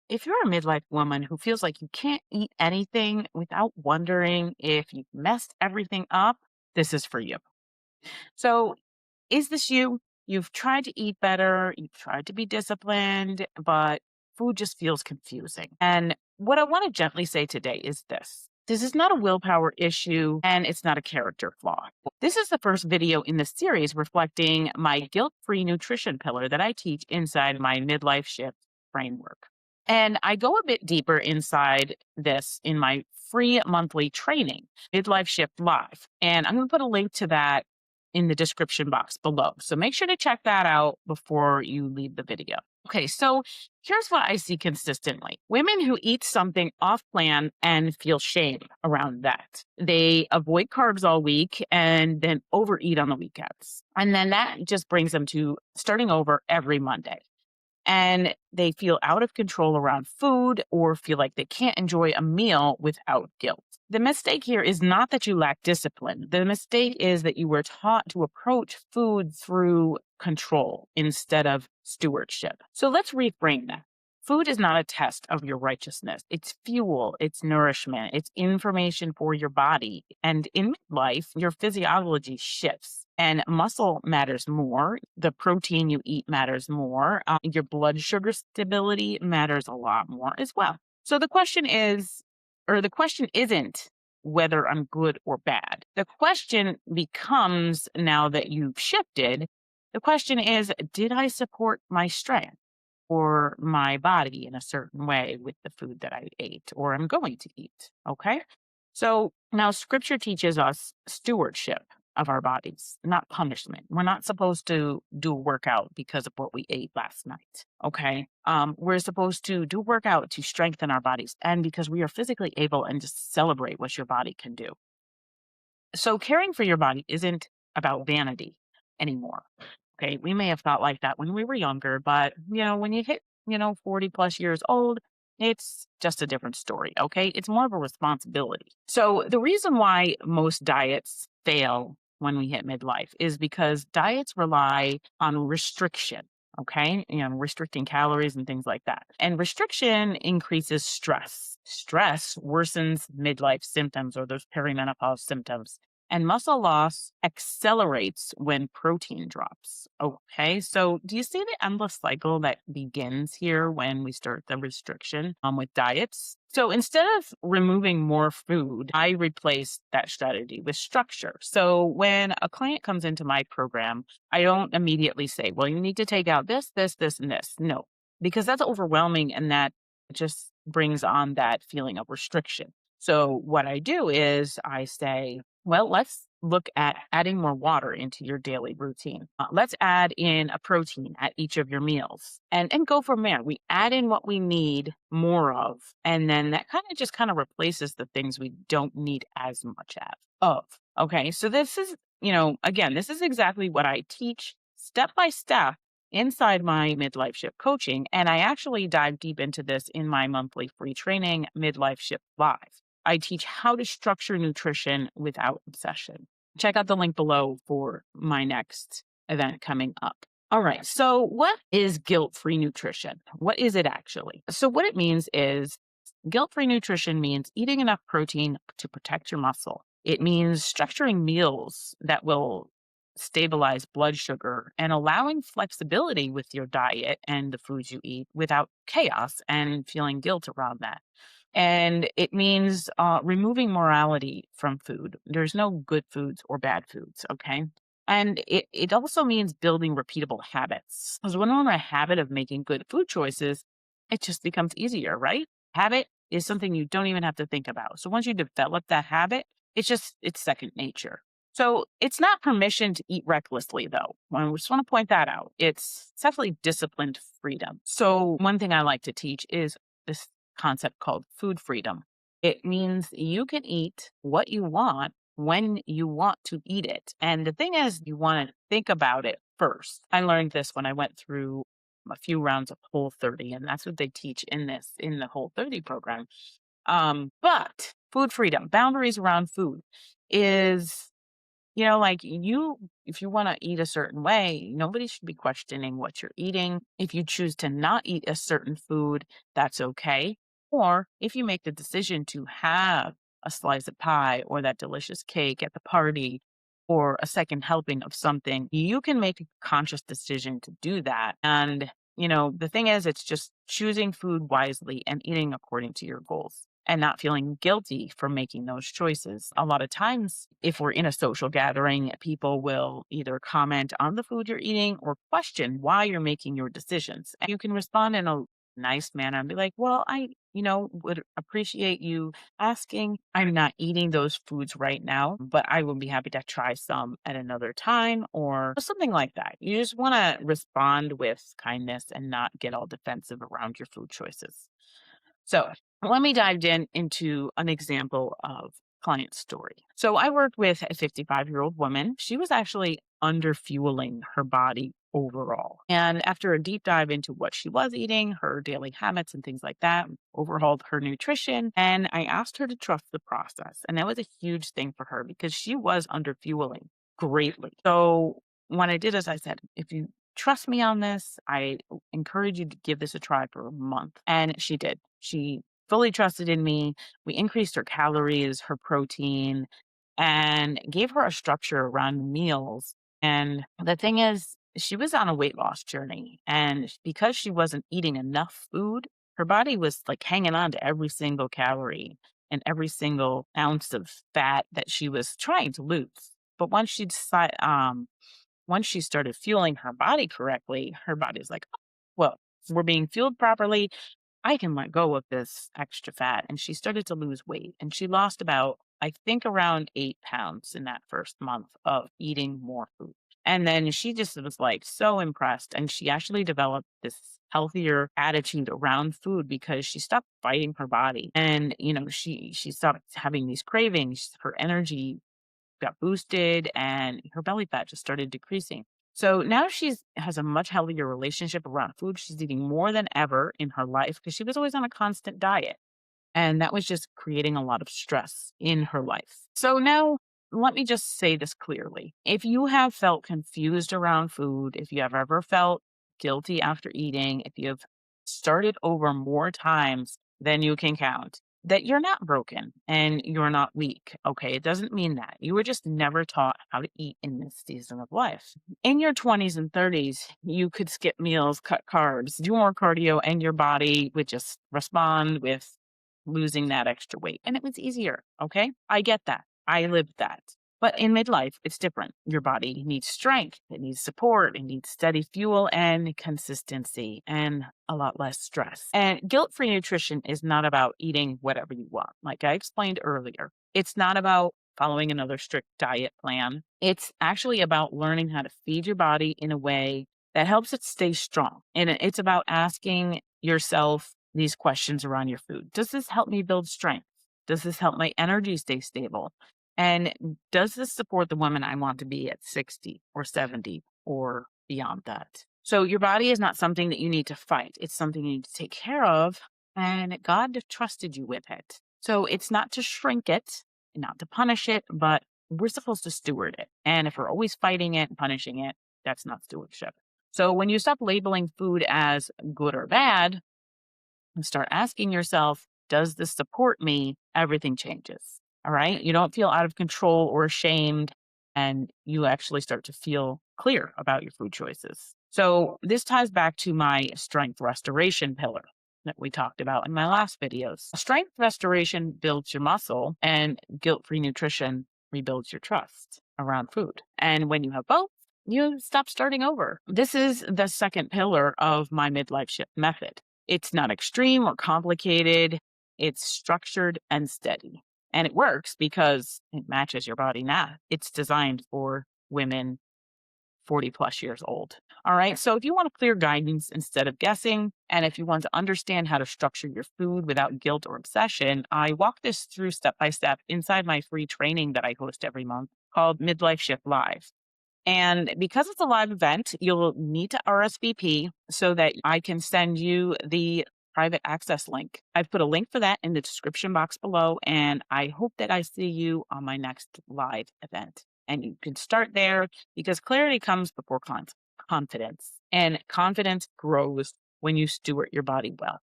If you're a midlife woman who feels like you can't eat anything without wondering if you've messed everything up, this is for you. So, is this you? You've tried to eat better, you've tried to be disciplined, but food just feels confusing. And what I want to gently say today is this. This is not a willpower issue and it's not a character flaw. This is the first video in the series reflecting my guilt free nutrition pillar that I teach inside my midlife shift framework. And I go a bit deeper inside this in my free monthly training, Midlife Shift Live. And I'm going to put a link to that in the description box below. So make sure to check that out before you leave the video. Okay, so here's what I see consistently women who eat something off plan and feel shame around that. They avoid carbs all week and then overeat on the weekends. And then that just brings them to starting over every Monday and they feel out of control around food or feel like they can't enjoy a meal without guilt. The mistake here is not that you lack discipline. The mistake is that you were taught to approach food through control instead of stewardship. So let's reframe that. Food is not a test of your righteousness. It's fuel, it's nourishment, it's information for your body. And in life, your physiology shifts and muscle matters more. The protein you eat matters more. Your blood sugar stability matters a lot more as well. So the question is, or the question isn't whether I'm good or bad. The question becomes now that you've shifted, the question is, did I support my strength or my body in a certain way with the food that I ate or I'm going to eat? Okay. So now scripture teaches us stewardship of our bodies, not punishment. We're not supposed to do a workout because of what we ate last night. Okay. We're supposed to do workout to strengthen our bodies and because we are physically able and just celebrate what your body can do. So caring for your body isn't about vanity anymore. Okay. We may have thought like that when we were younger, but when you hit, 40 plus years old, it's just a different story. Okay. It's more of a responsibility. So the reason why most diets fail when we hit midlife is because diets rely on restriction. Okay. Restricting calories and things like that. And restriction increases stress. Stress worsens midlife symptoms or those perimenopause symptoms. And muscle loss accelerates when protein drops. Okay, so do you see the endless cycle that begins here when we start the restriction with diets? So instead of removing more food, I replace that strategy with structure. So when a client comes into my program, I don't immediately say, well, you need to take out this, this, this, and this. No, because that's overwhelming and that just brings on that feeling of restriction. So what I do is I say, well, let's look at adding more water into your daily routine. Let's add in a protein at each of your meals and go from there. We add in what we need more of, and then that kind of replaces the things we don't need as much of. Okay, so this is, again, this is exactly what I teach step by step inside my midlife shift coaching. And I actually dive deep into this in my monthly free training, Midlife Shift Live. I teach how to structure nutrition without obsession. Check out the link below for my next event coming up. All right. So, what is guilt free nutrition? What is it actually? So, what it means is guilt free nutrition means eating enough protein to protect your muscle. It means structuring meals that will stabilize blood sugar and allowing flexibility with your diet and the foods you eat without chaos and feeling guilt around that. And it means removing morality from food. There's no good foods or bad foods, okay? And it also means building repeatable habits. Because when we're in a habit of making good food choices, it just becomes easier, right? Habit is something you don't even have to think about. So once you develop that habit, it's second nature. So it's not permission to eat recklessly, though. I just want to point that out. It's definitely disciplined freedom. So one thing I like to teach is this concept called food freedom. It means you can eat what you want when you want to eat it. And the thing is, you want to think about it first. I learned this when I went through a few rounds of Whole 30, and that's what they teach in the Whole 30 program. But food freedom, boundaries around food is like if you want to eat a certain way, nobody should be questioning what you're eating. If you choose to not eat a certain food, that's okay. Or if you make the decision to have a slice of pie or that delicious cake at the party or a second helping of something, you can make a conscious decision to do that. And, the thing is, it's just choosing food wisely and eating according to your goals and not feeling guilty for making those choices. A lot of times, if we're in a social gathering, people will either comment on the food you're eating or question why you're making your decisions. And you can respond in a nice manner and be like, well, would appreciate you asking. I'm not eating those foods right now, but I will be happy to try some at another time or something like that. You just want to respond with kindness and not get all defensive around your food choices. So let me dive into an example of client story. So I worked with a 55-year-old woman. She was actually under fueling her body overall. And after a deep dive into what she was eating, her daily habits and things like that, overhauled her nutrition, and I asked her to trust the process. And that was a huge thing for her because she was under fueling greatly. So what I did is I said, if you trust me on this, I encourage you to give this a try for a month. And she did. She fully trusted in me. We increased her calories, her protein, and gave her a structure around meals. And the thing is, she was on a weight loss journey. And because she wasn't eating enough food, her body was like hanging on to every single calorie and every single ounce of fat that she was trying to lose. But once she started fueling her body correctly, her body's like, "Oh, well, we're being fueled properly. I can let go of this extra fat." And she started to lose weight. And she lost about, I think, around 8 pounds in that first month of eating more food. And then she just was like so impressed. And she actually developed this healthier attitude around food because she stopped fighting her body. And, she stopped having these cravings. Her energy got boosted and her belly fat just started decreasing. So now she's has a much healthier relationship around food. She's eating more than ever in her life because she was always on a constant diet. And that was just creating a lot of stress in her life. So now let me just say this clearly. If you have felt confused around food, if you have ever felt guilty after eating, if you have started over more times than you can count, that you're not broken and you're not weak. Okay. It doesn't mean that. You were just never taught how to eat in this season of life. In your 20s and 30s, you could skip meals, cut carbs, do more cardio, and your body would just respond with losing that extra weight. And it was easier. Okay. I get that. I lived that. But in midlife, it's different. Your body needs strength, it needs support, it needs steady fuel and consistency and a lot less stress. And guilt free nutrition is not about eating whatever you want. Like I explained earlier, it's not about following another strict diet plan. It's actually about learning how to feed your body in a way that helps it stay strong. And it's about asking yourself these questions around your food. Does this help me build strength? Does this help my energy stay stable? And does this support the woman I want to be at 60 or 70 or beyond that? So your body is not something that you need to fight. It's something you need to take care of. And God trusted you with it. So it's not to shrink it, not to punish it, but we're supposed to steward it. And if we're always fighting it and punishing it, that's not stewardship. So when you stop labeling food as good or bad and start asking yourself, does this support me? Everything changes. All right. You don't feel out of control or ashamed, and you actually start to feel clear about your food choices. So, this ties back to my strength restoration pillar that we talked about in my last videos. Strength restoration builds your muscle, and guilt free nutrition rebuilds your trust around food. And when you have both, you stop starting over. This is the second pillar of my midlife shift method. It's not extreme or complicated, it's structured and steady. And it works because it matches your body now. It's designed for women 40 plus years old. All right. So if you want clear guidance instead of guessing, and if you want to understand how to structure your food without guilt or obsession, I walk this through step by step inside my free training that I host every month called Midlife Shift Live. And because it's a live event, you'll need to RSVP so that I can send you the private access link. I've put a link for that in the description box below, and I hope that I see you on my next live event. And you can start there because clarity comes before confidence. And confidence grows when you steward your body well.